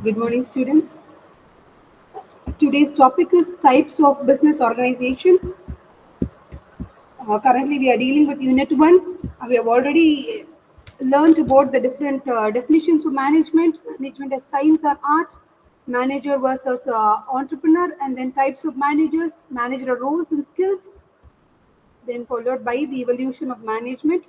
Good morning, students. Today's topic is types of business organization. Currently, we are dealing with Unit 1. We have already learned about the different definitions of management, management as science or art, manager versus entrepreneur, and then types of managers, managerial roles and skills, then followed by the evolution of management.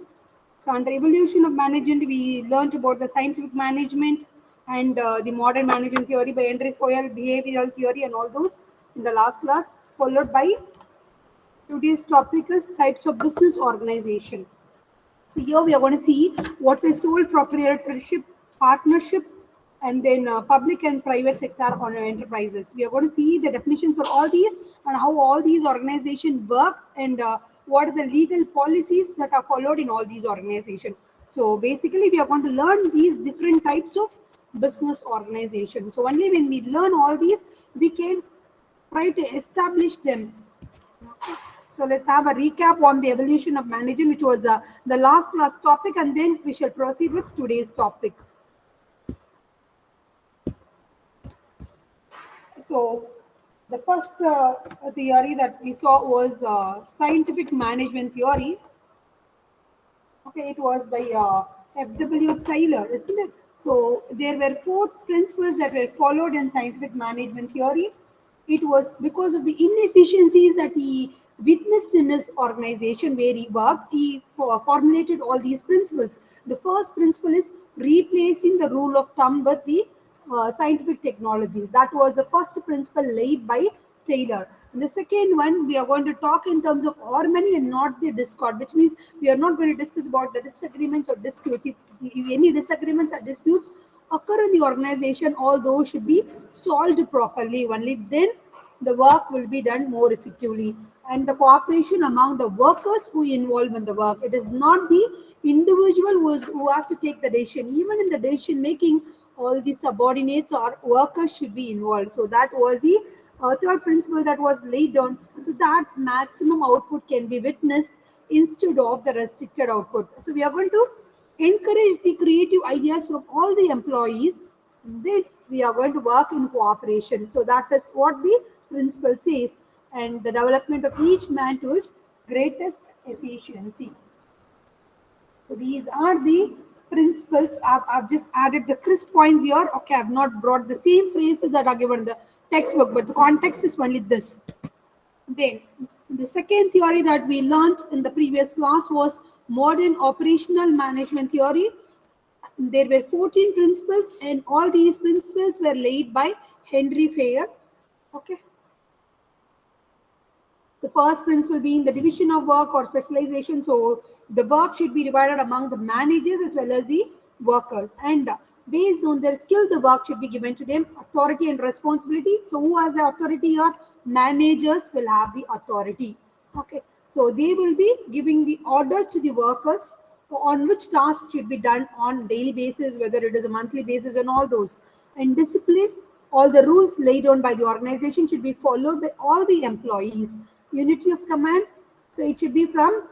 So, under evolution of management, we learned about the scientific management and the modern management theory by Henry Fayol, behavioral theory, and all those in the last class. Followed by today's topic is types of business organization. So here we are going to see what is sole proprietorship, partnership, and then public and private sector on enterprises. We are going to see the definitions of all these and how all these organizations work and what are the legal policies that are followed in all these organizations. So basically, we are going to learn these different types of business organization. So only when we learn all these, we can try to establish them. So let's have a recap on the evolution of management, which was the last class topic, and then we shall proceed with today's topic. So the first theory that we saw was scientific management theory. Okay, it was by F.W. Taylor, isn't it? So there were four principles that were followed in scientific management theory. It was because of the inefficiencies that he witnessed in his organization where he worked, he formulated all these principles. The first principle is replacing the rule of thumb with the scientific technologies. That was the first principle laid by Taylor. And the second one, we are going to talk in terms of harmony and not the discord, which means we are not going to discuss about the disagreements or disputes. If any disagreements or disputes occur in the organization, all those should be solved properly. Only then the work will be done more effectively. And the cooperation among the workers who involve in the work. It is not the individual who has to take the decision. Even in the decision making, all the subordinates or workers should be involved. So that was the third principle that was laid down, so that maximum output can be witnessed instead of the restricted output. So we are going to encourage the creative ideas from all the employees. Then we are going to work in cooperation. So that is what the principle says, and the development of each man to his greatest efficiency. So these are the principles. I've just added the crisp points here. Okay, I've not brought the same phrases that are given in the textbook, but the context is only this. Then the second theory that we learned in the previous class was modern operational management theory. There were 14 principles, and all these principles were laid by Henry Fayol. Okay. The first principle being the division of work or specialization. So the work should be divided among the managers as well as the workers. And based on their skill, the work should be given to them, authority and responsibility. So who has the authority? Or managers will have the authority. Okay. So they will be giving the orders to the workers on which tasks should be done on daily basis, whether it is a monthly basis and all those. And discipline, all the rules laid down by the organization should be followed by all the employees. Unity of command, so it should be from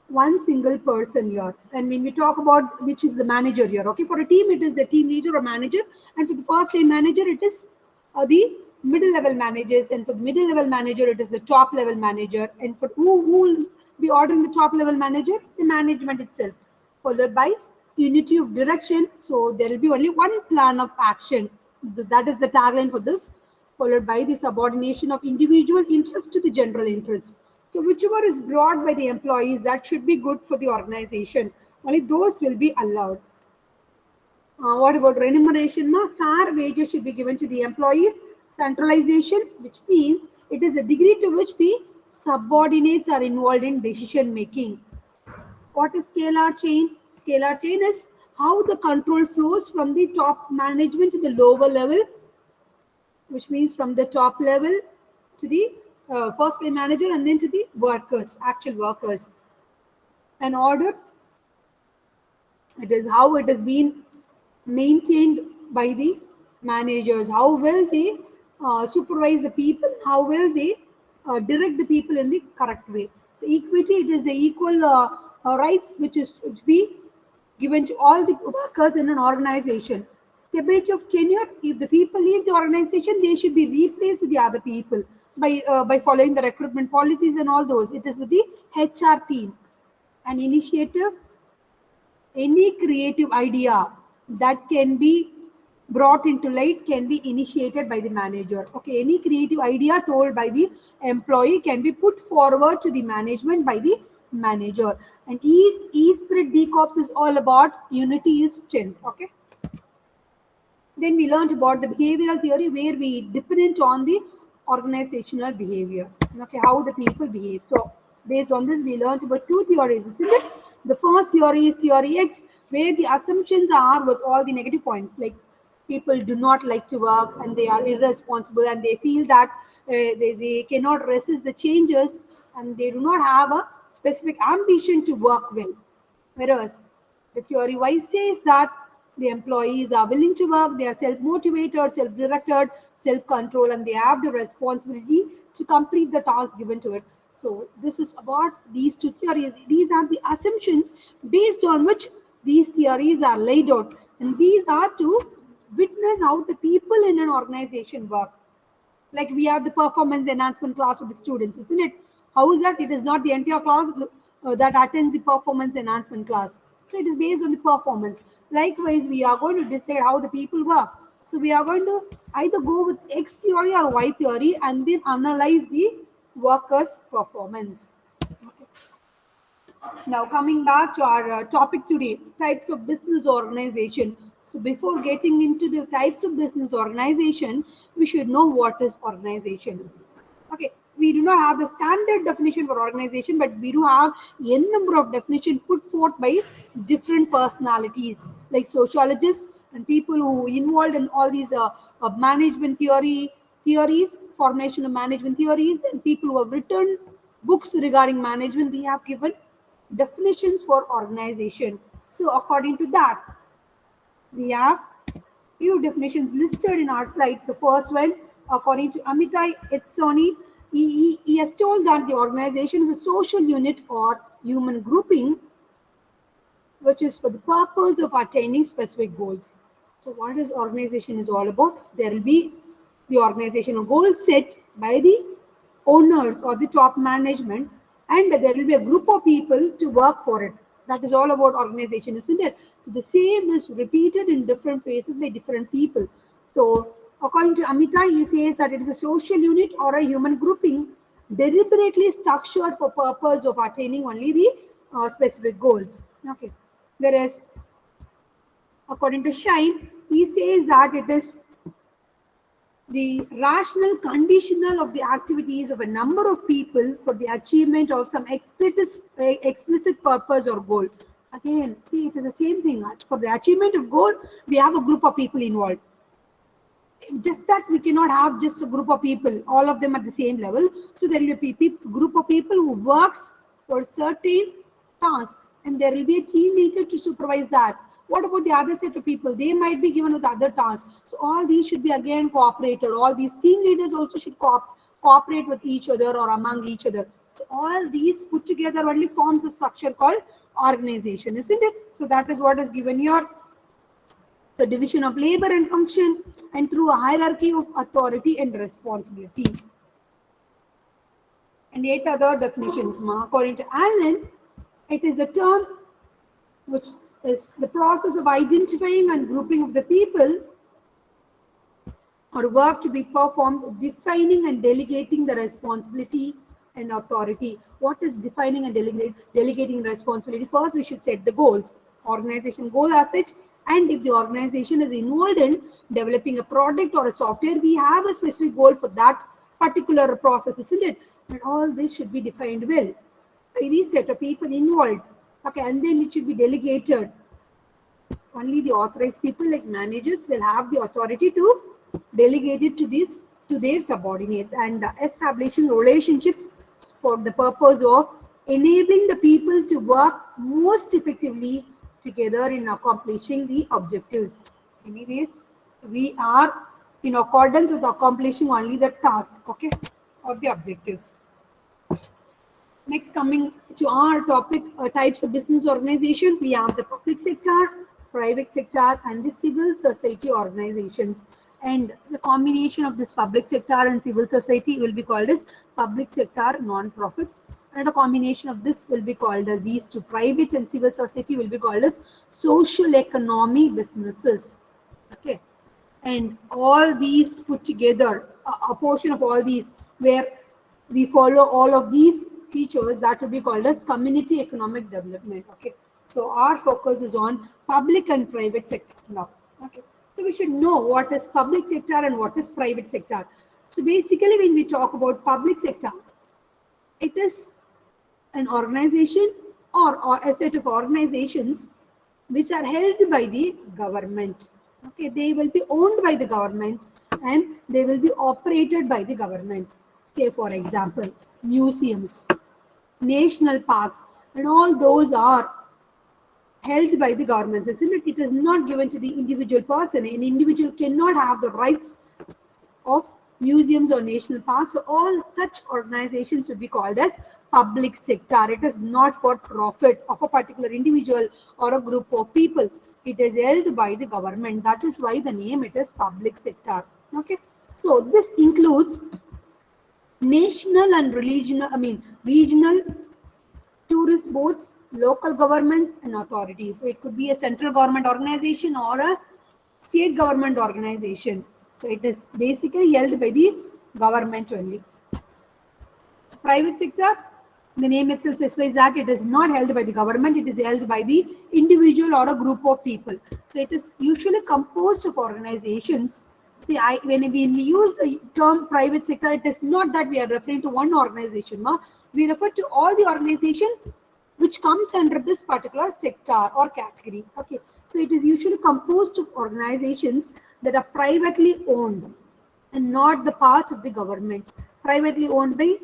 one single person here. And when we talk about which is the manager here, okay, for a team it is the team leader or manager, and for the first line manager it is the middle level managers, and for the middle level manager it is the top level manager, and for who will be ordering the top level manager, the management itself, followed by unity of direction. So there will be only one plan of action. That is the tagline for this, followed by the subordination of individual interest to the general interest. So whichever is brought by the employees, that should be good for the organization. Only those will be allowed. What about remuneration? Fair wages should be given to the employees. Centralization, which means it is the degree to which the subordinates are involved in decision making. What is scalar chain? Scalar chain is how the control flows from the top management to the lower level, which means from the top level to the first line manager and then to the workers, actual workers. An order, it is how it has been maintained by the managers, how will they supervise the people, how will they direct the people in the correct way. So equity, it is the equal rights which is to be given to all the workers in an organization. stability of tenure. If the people leave the organization, they should be replaced with the other people by following the recruitment policies and all those. It is with the HR team. An initiative, any creative idea that can be brought into light can be initiated by the manager. Okay, any creative idea told by the employee can be put forward to the management by the manager. And E-Spirit DCOPS is all about unity is strength. Okay. Then we learned about the behavioral theory where we dependent on the organizational behavior. Okay, how the people behave. So based on this, we learned about two theories, isn't it? The first theory is theory X, where the assumptions are with all the negative points, like people do not like to work and they are irresponsible and they feel that they cannot resist the changes and they do not have a specific ambition to work well. Whereas the theory Y says that the employees are willing to work, they are self-motivated, self-directed, self-control, and they have the responsibility to complete the task given to it. So this is about these two theories. These are the assumptions based on which these theories are laid out. And these are to witness how the people in an organization work. Like we have the performance enhancement class for the students, isn't it? How is that? It is not the entire class that attends the performance enhancement class. So it is based on the performance. Likewise, we are going to decide how the people work. So we are going to either go with X theory or Y theory and then analyze the workers' performance. Okay. Now coming back to our topic today, types of business organization. So before getting into the types of business organization, we should know what is organization. Okay, we do not have the standard definition for organization, but we do have n number of definitions put forth by different personalities like sociologists and people who involved in all these management theories, formation of management theories, and people who have written books regarding management. They have given definitions for organization. So according to that, we have few definitions listed in our slide. The first one, according to Amitai Etsoni, he has told that the organization is a social unit or human grouping which is for the purpose of attaining specific goals. So what is organization is all about? There will be the organizational goal set by the owners or the top management, and there will be a group of people to work for it. That is all about organization, isn't it? So the same is repeated in different phases by different people. So according to Amita, he says that it is a social unit or a human grouping deliberately structured for purpose of attaining only the specific goals. Okay. Whereas according to Shine, he says that it is the rational conditional of the activities of a number of people for the achievement of some explicit purpose or goal. Again, see, it is the same thing. For the achievement of goal, we have a group of people involved. Just that we cannot have just a group of people, all of them at the same level. So there will be a group of people who works for certain task, and there will be a team leader to supervise that. What about the other set of people? They might be given with other tasks. So all these should be again cooperated. All these team leaders also should cooperate with each other or among each other. So all these put together only forms a structure called organization, isn't it? So that is what is given here. So division of labor and function, and through a hierarchy of authority and responsibility. And 8 other definitions. According to Allen, it is the term which is the process of identifying and grouping of the people or work to be performed, defining and delegating the responsibility and authority. What is defining and delegating responsibility? First, we should set the goals, organization goal as such. And if the organization is involved in developing a product or a software, we have a specific goal for that particular process, isn't it? And all this should be defined well by these set of people involved. Okay, and then it should be delegated. Only the authorized people like managers will have the authority to delegate it to their subordinates, and establishing relationships for the purpose of enabling the people to work most effectively together in accomplishing the objectives. Anyways, we are in accordance with accomplishing only the task, okay, or the objectives. Next, coming to our topic, types of business organization, we have the public sector, private sector and the civil society organizations. And the combination of this public sector and civil society will be called as public sector non-profits. And a combination of this will be called as these two, private and civil society, will be called as social economy businesses. Okay. And all these put together, a portion of all these where we follow all of these features, that would be called as community economic development. Okay. So our focus is on public and private sector now. Okay. So we should know what is public sector and what is private sector. So basically, when we talk about public sector, it is an organization or a set of organizations which are held by the government. Okay, they will be owned by the government and they will be operated by the government. Say, for example, museums, national parks, and all those are held by the governments, isn't it? It is not given to the individual person. An individual cannot have the rights of museums or national parks. So all such organizations should be called as public sector. It is not for profit of a particular individual or a group of people. It is held by the government. That is why the name it is public sector. Okay. So this includes national and regional tourist boards, local governments and authorities. So it could be a central government organization or a state government organization. So it is basically held by the government only. Private sector, the name itself specifies that it is not held by the government, it is held by the individual or a group of people. So it is usually composed of organizations. See, when we use the term private sector, it is not that we are referring to one organization. We refer to all the organization which comes under this particular sector or category. Okay, so it is usually composed of organizations that are privately owned and not the part of the government. Privately owned by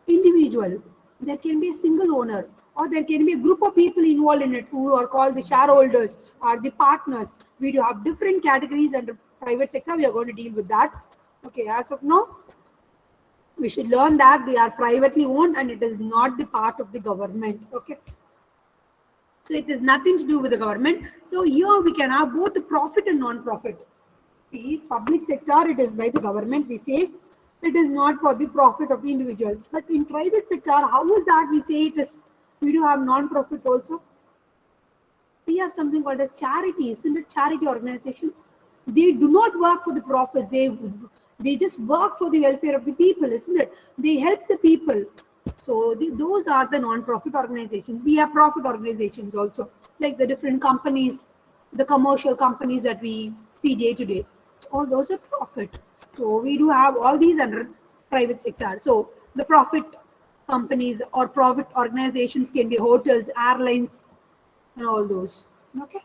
individual. There can be a single owner or there can be a group of people involved in it who are called the shareholders or the partners. We do have different categories under private sector. We are going to deal with that. Okay, as of now, we should learn that they are privately owned and it is not the part of the government. Okay. So it is nothing to do with the government. So here we can have both the profit and non-profit. The public sector, it is by the government. We say it is not for the profit of the individuals. But in private sector, how is that we say it is? We do have non-profit also. We have something called as charities, isn't it? Charity organizations. They do not work for the profits. They just work for the welfare of the people, isn't it? They help the people. So those are the non-profit organizations. We have profit organizations also, like the different companies, the commercial companies that we see day to day. So all those are profit. So we do have all these under private sector. So the profit companies or profit organizations can be hotels, airlines, and all those. Okay.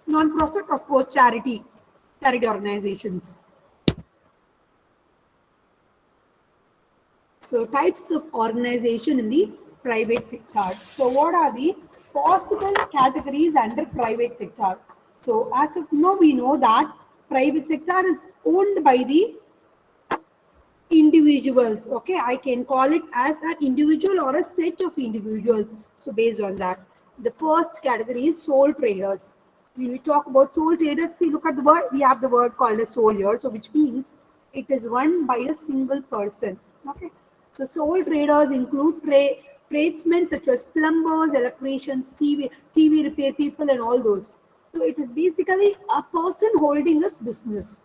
Non-profit, of course, charity organizations. So types of organization in the private sector. So what are the possible categories under private sector? So as of now, we know that private sector is owned by the individuals. Okay, I can call it as an individual or a set of individuals. So based on that, the first category is sole traders. When we talk about sole traders, see, look at the word. We have the word called as sole here, so which means it is run by a single person. Okay, so sole traders include tradesmen such as plumbers, electricians, TV repair people, and all those. So it is basically a person holding this business.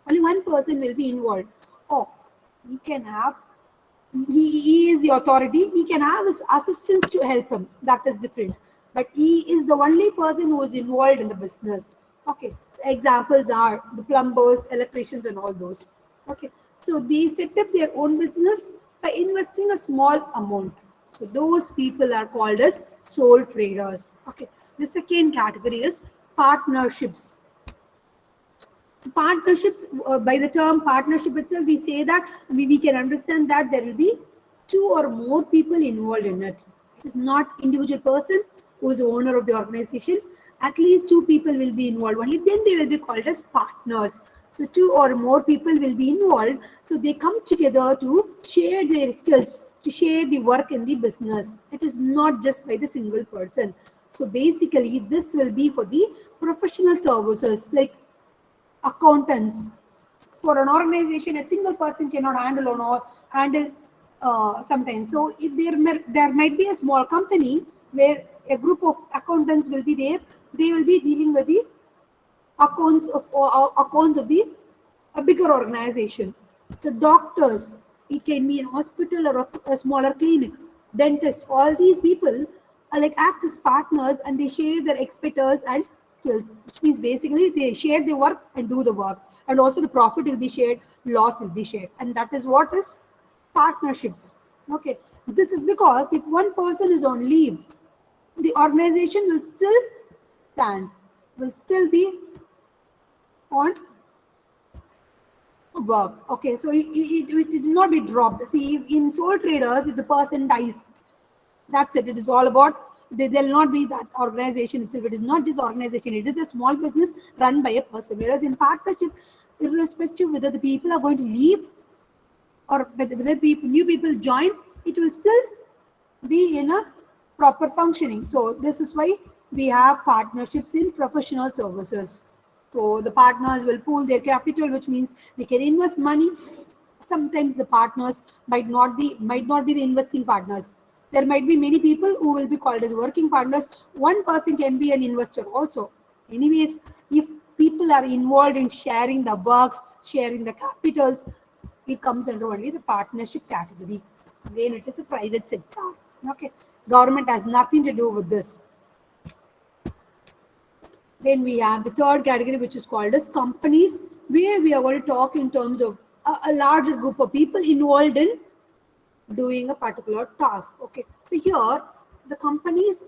Only one person will be involved. Oh, he can have, he is the authority, he can have his assistants to help him. That is different. But he is the only person who is involved in the business. Okay, so examples are the plumbers, electricians, and all those. Okay, so they set up their own business by investing a small amount. So those people are called as sole traders. Okay, the second category is partnerships. So partnerships, by the term partnership itself, we say that we can understand that there will be two or more people involved in it. It is not individual person who is the owner of the organization. At least two people will be involved. Only then they will be called as partners. So two or more people will be involved. So they come together to share their skills, to share the work in the business. It is not just by the single person. So basically, this will be for the professional services like accountants. For an organization, a single person cannot handle on all handle sometimes. So if there might be a small company where a group of accountants will be there. They will be dealing with the accounts of the a bigger organization. So doctors, it can be a hospital or a smaller clinic, dentists, all these people are like act as partners and they share their expertise and skills, which means basically they share their work and do the work. And also the profit will be shared, loss will be shared. And that is what is partnerships. Okay. This is because if one person is on leave, the organization will still stand, will still be on work. Okay, so it will not be dropped. See, in sole traders, if the person dies, that's it. It is all about there'll not be that organization itself. It is not this organization. It is a small business run by a person. Whereas in partnership, irrespective whether the people are going to leave or whether new people join, it will still be in a proper functioning. So this is why we have partnerships in professional services. So the partners will pool their capital, which means they can invest money. Sometimes the partners might not be the investing partners. There might be many people who will be called as working partners. One person can be an investor also. Anyways, if people are involved in sharing the works, sharing the capitals, it comes under only the partnership category. Again, it is a private sector. Okay, government has nothing to do with this. Then we have the third category, which is called as companies, where we are going to talk in terms of a larger group of people involved in doing a particular task. Okay, so here the companies,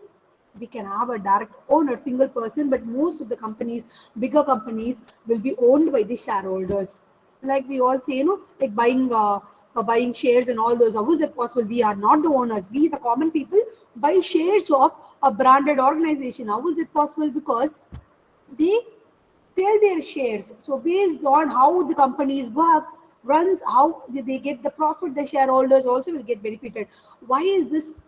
we can have a direct owner, single person, but most of the companies, bigger companies, will be owned by the shareholders. Like we all say, like buying shares and all those. How is it possible? We are not the owners. We, the common people, buy shares of a branded organization. How is it possible? Because they sell their shares. So based on how the companies work, runs, how they get the profit, the shareholders also will get benefited. Why is this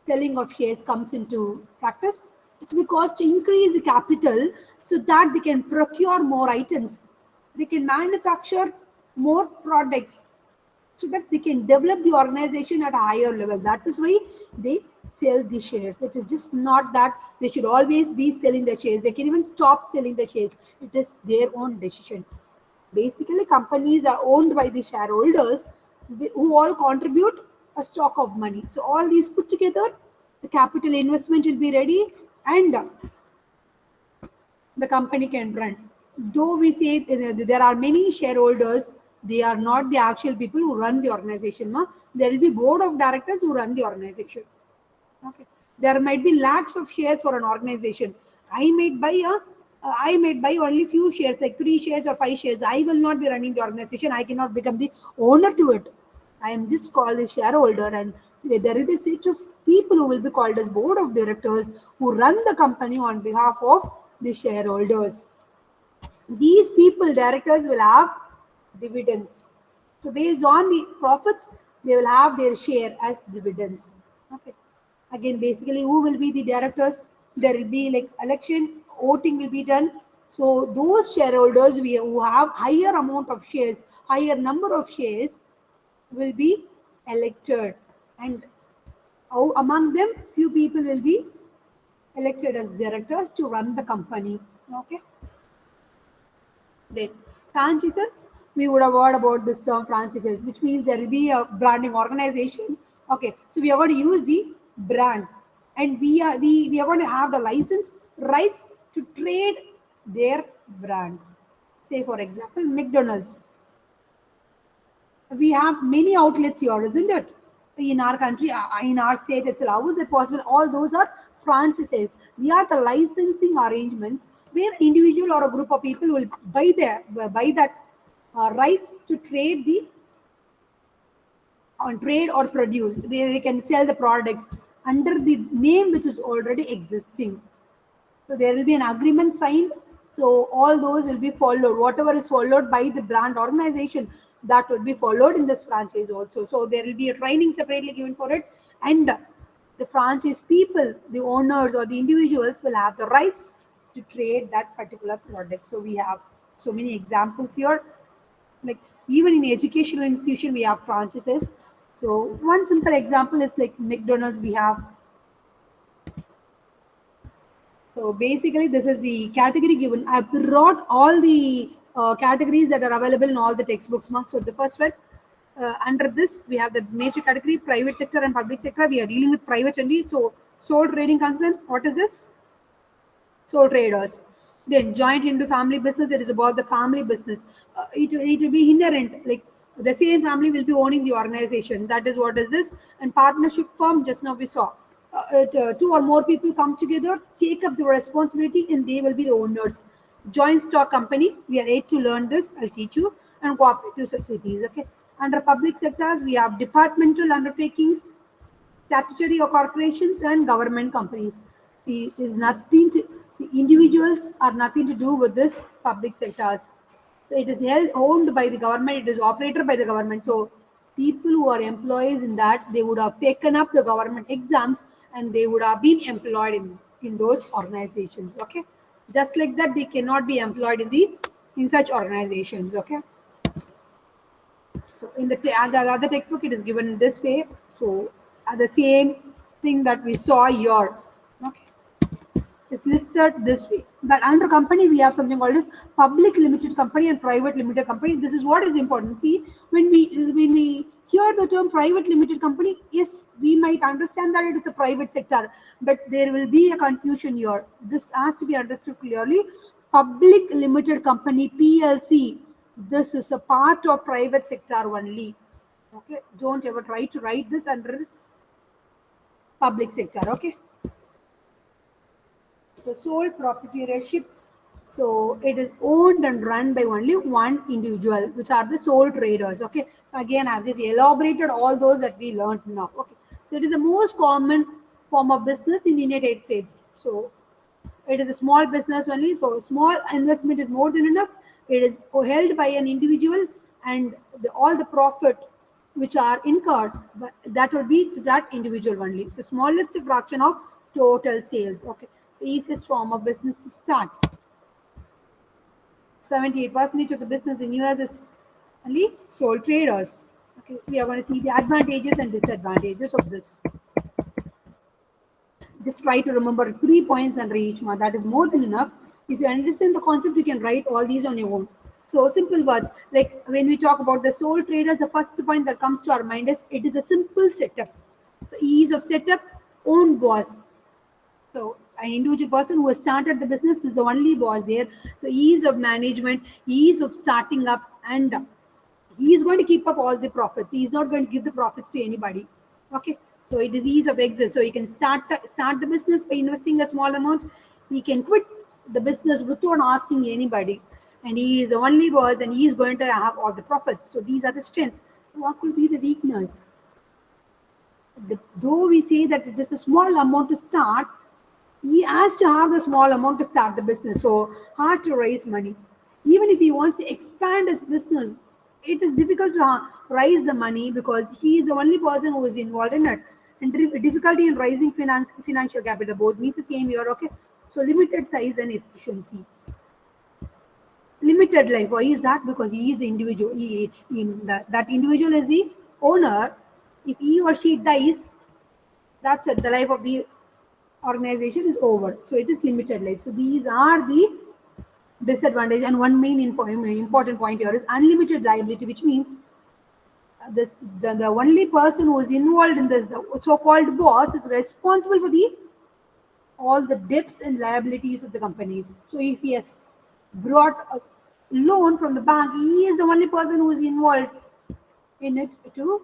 selling of shares comes into practice? It's because to increase the capital so that they can procure more items. They can manufacture more products so that they can develop the organization at a higher level. That is why they sell the shares. It is just not that they should always be selling the shares. They can even stop selling the shares. It is their own decision. Basically, companies are owned by the shareholders who all contribute a stock of money. So all these put together, the capital investment will be ready and the company can run. Though we say there are many shareholders, they are not the actual people who run the organization. There will be board of directors who run the organization. Okay. There might be lakhs of shares for an organization. I might buy only few shares, like 3 shares or 5 shares. I will not be running the organization. I cannot become the owner to it. I am just called the shareholder, and there will be a set of people who will be called as board of directors who run the company on behalf of the shareholders. These people, directors, will have dividends. So based on the profits, they will have their share as dividends. Okay. Again, basically, who will be the directors? There will be like election, voting will be done. So those shareholders who have higher amount of shares, higher number of shares, will be elected, and among them, few people will be elected as directors to run the company. Okay. Then franchises, we would have heard about this term franchises, which means there will be a branding organization. Okay, so we are going to use the brand, and we are going to have the license rights to trade their brand. Say for example, McDonald's. We have many outlets here, isn't it? In our country, in our state itself. How is it possible? All those are franchises. They are the licensing arrangements where individual or a group of people will buy that rights to trade the on trade or produce. They can sell the products under the name which is already existing. So there will be an agreement signed. So all those will be followed. Whatever is followed by the brand organization, that will be followed in this franchise also. So there will be a training separately given for it, and the franchise people, the owners or the individuals will have the rights to trade that particular product. So we have so many examples here. Like even in educational institution, we have franchises. So one simple example is like McDonald's. We have. So basically, this is the category given. I brought all the categories that are available in all the textbooks. So the first one, under this, we have the major category, private sector and public sector. We are dealing with private only. So sole trading concern, what is this? Sole traders. Then joint into family business, it is about the family business. It will be inherent, like the same family will be owning the organization. That is what is this. And partnership firm, just now we saw. Two or more people come together, take up the responsibility, and they will be the owners. Joint stock company, we are yet to learn this. I'll teach you. And cooperative societies. Okay. Under public sectors, we have departmental undertakings, statutory or corporations, and government companies. It is nothing to see, individuals are nothing to do with this public sectors. So it is held owned by the government, it is operated by the government. So people who are employees in that, they would have taken up the government exams and they would have been employed in those organizations. Okay. Just like that, they cannot be employed in such organizations. Okay. So in the other textbook, it is given in this way. So the same thing that we saw here, okay, is listed this way. But under company, we have something called as public limited company and private limited company. This is what is important. See, when we hear the term private limited company, yes, we might understand that it is a private sector, but there will be a confusion here. This has to be understood clearly. Public limited company, PLC, this is a part of private sector only. Okay, don't ever try to write this under public sector. Okay. So sole proprietorships. So it is owned and run by only one individual, which are the sole traders. Okay. So again, I've just elaborated all those that we learned now. Okay. So it is the most common form of business in the United States. So it is a small business only. So small investment is more than enough. It is held by an individual, and all the profit which are incurred, but that would be to that individual only. So smallest fraction of total sales. Okay. So easiest form of business to start. 78% of the business in US is only sole traders. Okay. We are going to see the advantages and disadvantages of this. Just try to remember 3 points under each one. That is more than enough. If you understand the concept, you can write all these on your own. So simple words, like when we talk about the sole traders, the first point that comes to our mind is it is a simple setup. So ease of setup, own boss. So an individual person who has started the business is the only boss there. So ease of management, ease of starting up, and he is going to keep up all the profits. He is not going to give the profits to anybody. Okay. So it is ease of exit. So he can start the business by investing a small amount. He can quit the business without asking anybody. And he is the only boss, and he is going to have all the profits. So these are the strengths. So what could be the weakness? Though we say that it is a small amount to start, he has to have the small amount to start the business. So hard to raise money. Even if he wants to expand his business, it is difficult to raise the money because he is the only person who is involved in it. And difficulty in raising financial capital, both means the same here. Okay. So limited size and efficiency. Limited life. Why is that? Because he is the individual. That individual is the owner. If he or she dies, that's it. The life of the organization is over. So it is limited life. So these are the disadvantage. And one main important point here is unlimited liability, which means the only person who is involved in this, the so-called boss, is responsible for all the debts and liabilities of the companies. So if he has brought a loan from the bank, he is the only person who is involved in it to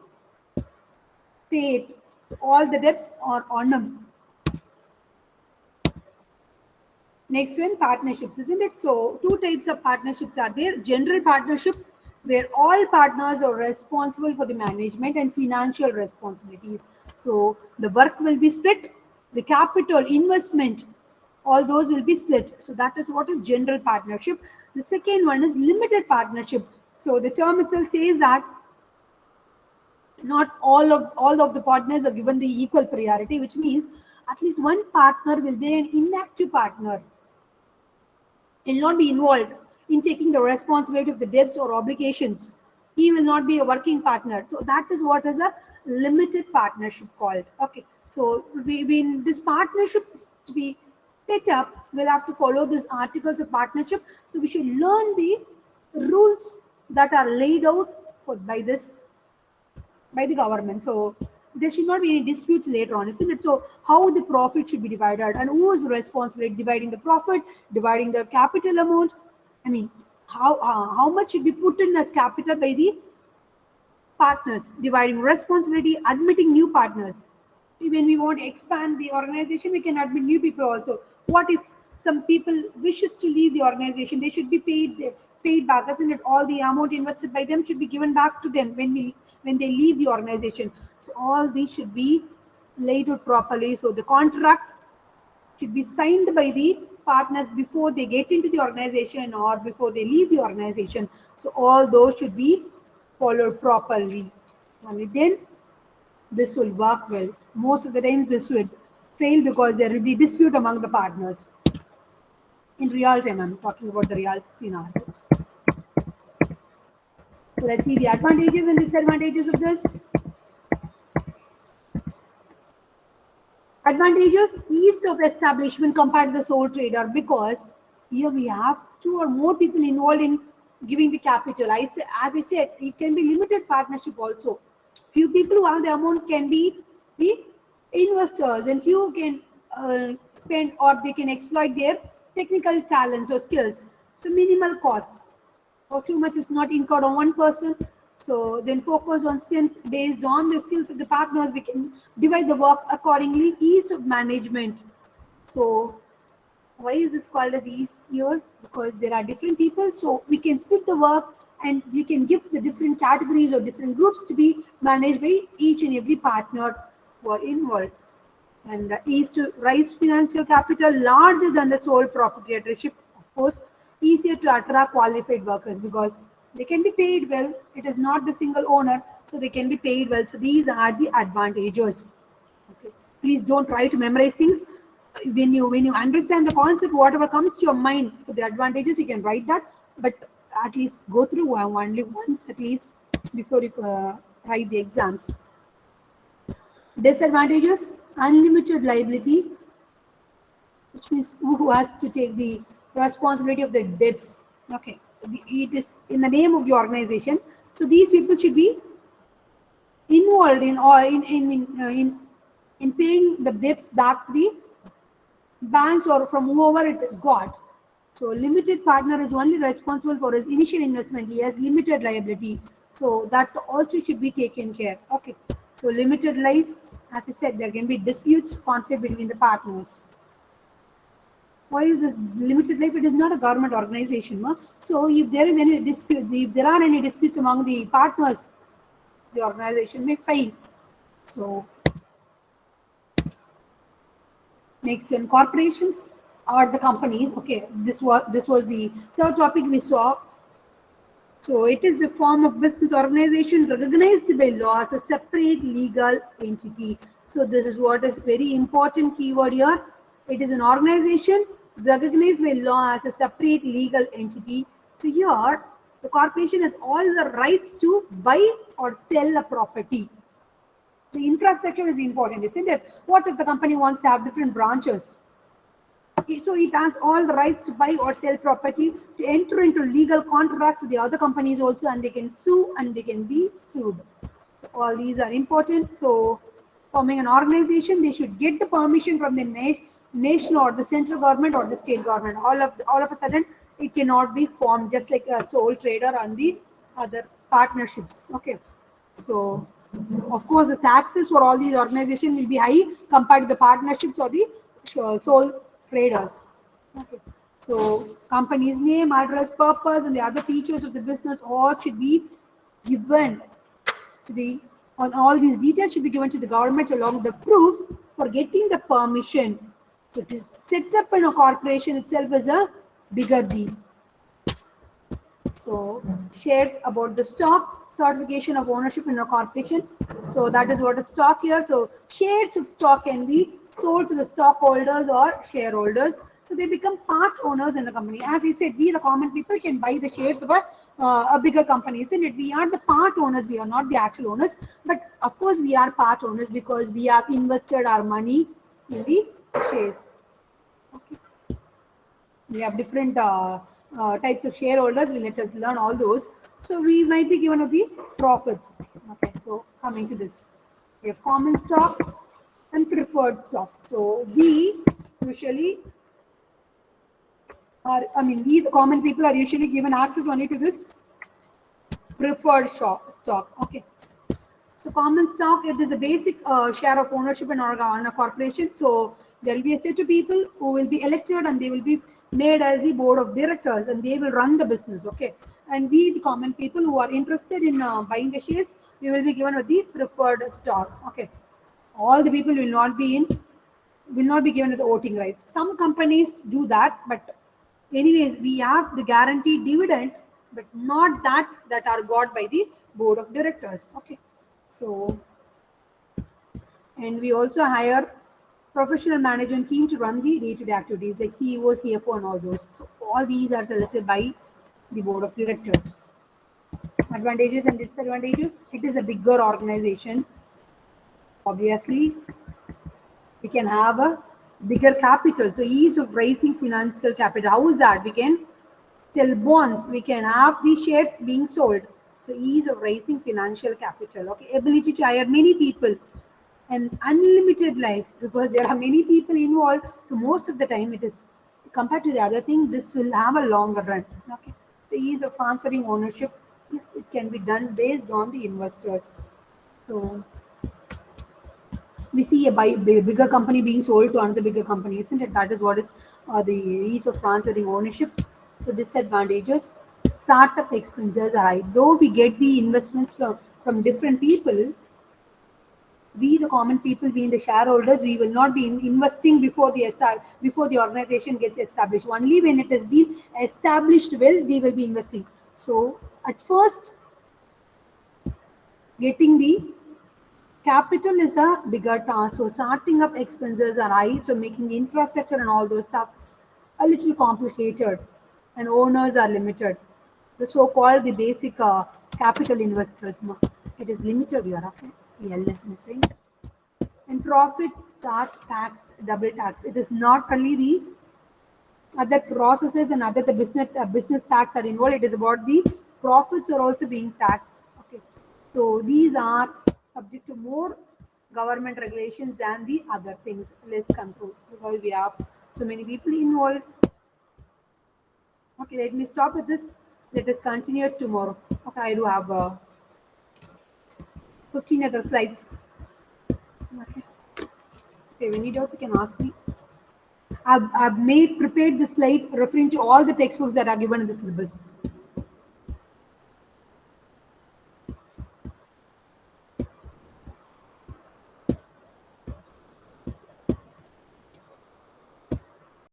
pay it. All the debts are on him. Next one, partnerships, isn't it? So two types of partnerships are there. General partnership, where all partners are responsible for the management and financial responsibilities. So the work will be split, the capital investment, all those will be split. So that is what is general partnership. The second one is limited partnership. So the term itself says that not all of the partners are given the equal priority, which means at least one partner will be an inactive partner, will not be involved in taking the responsibility of the debts or obligations. He will not be a working partner. So that is what is a limited partnership called. Okay. So when this partnership is to be set up, we'll have to follow these articles of partnership. So we should learn the rules that are laid out by the government. So there should not be any disputes later on, isn't it? So how the profit should be divided and who is responsible for dividing the profit, dividing the capital amount. I mean, how much should be put in as capital by the partners, dividing responsibility, admitting new partners. When we want to expand the organization, we can admit new people also. What if some people wishes to leave the organization? They should be paid back, isn't it? All the amount invested by them should be given back to them when they leave the organization. So all these should be laid out properly. So the contract should be signed by the partners before they get into the organization or before they leave the organization. So all those should be followed properly. Only then this will work well. Most of the times this will fail because there will be dispute among the partners. In real time, I'm talking about the real scenarios. So let's see the advantages and disadvantages of this. Advantages: ease of establishment compared to the sole trader, because here we have two or more people involved in giving the capital. As I said, it can be limited partnership also. Few people who have the amount can be the investors, and few can spend or they can exploit their technical talents or skills. So minimal costs, or too much is not incurred on one person. So then focus on strength based on the skills of the partners. We can divide the work accordingly. Ease of management. So why is this called as ease here? Because there are different people. So we can split the work and we can give the different categories or different groups to be managed by each and every partner who are involved. And ease to raise financial capital larger than the sole proprietorship. Of course, easier to attract qualified workers because they can be paid well. It is not the single owner, so they can be paid well. So these are the advantages. Okay. Please don't try to memorize things. When you understand the concept, whatever comes to your mind, the advantages, you can write that. But at least go through only once at least before you write the exams. Disadvantages: unlimited liability, which means who has to take the responsibility of the debts. Okay, it is in the name of the organization. So these people should be involved in paying the debts back to the banks or from whoever it is got. So limited partner is only responsible for his initial investment. He has limited liability. So that also should be taken care. Okay. So limited life, as I said, there can be disputes, conflict between the partners. Why is this limited life? It is not a government organization. Huh? So if there is any dispute, if there are any disputes among the partners, the organization may fail. So next one, corporations or the companies. Okay, this was the third topic we saw. So it is the form of business organization recognized by law as a separate legal entity. So this is what is very important keyword here. It is an organization recognized by law as a separate legal entity. So here the corporation has all the rights to buy or sell a property. The infrastructure is important, isn't it? What if the company wants to have different branches? So it has all the rights to buy or sell property, to enter into legal contracts with the other companies also, and they can sue and they can be sued. All these are important. So forming an organization, they should get the permission from the nation or the central government or the state government. All of a sudden, it cannot be formed just like a sole trader and the other partnerships. Okay. So of course, the taxes for all these organizations will be high compared to the partnerships or the sole traders. Okay. So company's name, address, purpose, and the other features of the business all should be given to the, all these details should be given to the government along with the proof for getting the permission. So to set up in a corporation itself is a bigger deal. So shares about the stock. certification of ownership in a corporation. So that is what is stock here. So shares of stock can be sold to the stockholders or shareholders. So they become part owners in the company. As I said, we the common people can buy the shares of a bigger company, isn't it? We are the part owners. We are not the actual owners, but of course we are part owners because we have invested our money in the shares. Okay. We have different types of shareholders. We let us learn all those. So we might be given the profits. Okay, so coming to this, we have common stock and preferred stock. So we usually are, we the common people are usually given access only to this preferred stock. Okay. So common stock, it is the basic share of ownership in a corporation. So there will be a set of people who will be elected and they will be made as the board of directors and they will run the business. Okay. And we, the common people who are interested in buying the shares, we will be given with the preferred stock. Okay. All the people will not be given the voting rights. Some companies do that, but anyways, we have the guaranteed dividend, but not that are got by the board of directors. Okay. So, and we also hire professional management team to run the day-to-day activities like CEO, CFO, and all those. So all these are selected by the board of directors. Advantages and disadvantages. It is a bigger organization. Obviously, we can have a bigger capital. So ease of raising financial capital. How is that? We can sell bonds. We can have the shares being sold. So ease of raising financial capital. Okay, ability to hire many people and unlimited life because there are many people involved. So most of the time it is compared to the other thing, this will have a longer run. Okay, the ease of transferring ownership, yes, it can be done based on the investors. So we see a bigger company being sold to another bigger company, isn't it? That is what is the ease of transferring ownership. So disadvantages, startup expenses are high. Though we get the investments from different people, we the common people, being the shareholders, we will not be investing before the organization gets established. Only when it has been established well, we will be investing. So at first, getting the capital is a bigger task. So starting up expenses are high. So making the infrastructure and all those stuff is a little complicated, and owners are limited. The so-called the basic capital investors, it is limited here. Okay, EL is missing. And profit, start, tax, double tax. It is not only the other processes and other the business tax are involved. It is about the profits are also being taxed. Okay, so these are subject to more government regulations than the other things. Let's conclude because we have so many people involved. Okay, let me stop with this. Let us continue tomorrow. Okay, I do have 15 other slides. Okay. Okay, any doubts you can ask me. I've prepared the slide referring to all the textbooks that are given in the syllabus.